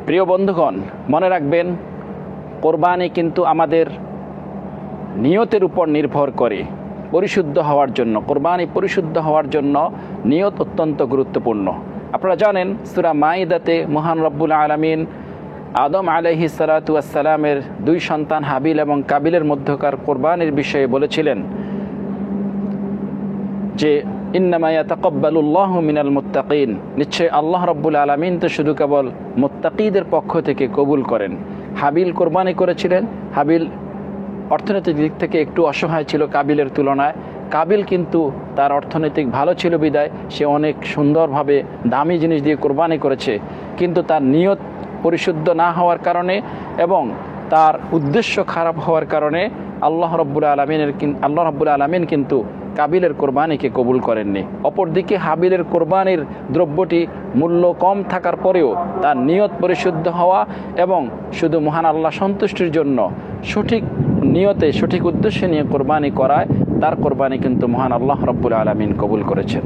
প্রিয় বন্ধুগণ, মনে রাখবেন, কোরবানি কিন্তু আমাদের নিয়তের উপর নির্ভর করে পরিশুদ্ধ হওয়ার জন্য। কোরবানি পরিশুদ্ধ হওয়ার জন্য নিয়ত অত্যন্ত গুরুত্বপূর্ণ। আপনারা জানেন, সূরা মাইদাতে মহান রব্বুল আলামিন আদম আলাইহিস সালাতু ওয়াস সালামের দুই সন্তান হাবিল এবং কাবিলের মধ্যকার কোরবানির বিষয়ে বলেছিলেন যে ইন্নামা ইয়াতাকাব্বালুল্লাহু মিনাল মুত্তাকিন, নিশ্চয় আল্লাহ রব্বুল আলামিন তো শুধু কেবল মুত্তাকিদের পক্ষ থেকে কবুল করেন। হাবিল কোরবানি করেছিলেন। হাবিল অর্থনৈতিক দিক থেকে একটু অসহায় ছিল কাবিলের তুলনায়। কাবিল কিন্তু তার অর্থনৈতিক ভালো ছিল বিদায় সে অনেক সুন্দরভাবে দামি জিনিস দিয়ে কোরবানি করেছে, কিন্তু তার নিয়ত পরিশুদ্ধ না হওয়ার কারণে এবং তার উদ্দেশ্য খারাপ হওয়ার কারণে আল্লাহ রব্বুল আলামিন কিন্তু কাবিলের কোরবানিকে কবুল করেননি। অপরদিকে হাবিলের কোরবানির দ্রব্যটি মূল্য কম থাকার পরেও তার নিয়ত পরিশুদ্ধ হওয়া এবং শুধু মহান আল্লাহ সন্তুষ্টির জন্য সঠিক নিয়তে সঠিক উদ্দেশ্যে নিয়ে কোরবানি করায় তার কোরবানি কিন্তু মহান আল্লাহ রব্বুল আলামিন কবুল করেছেন।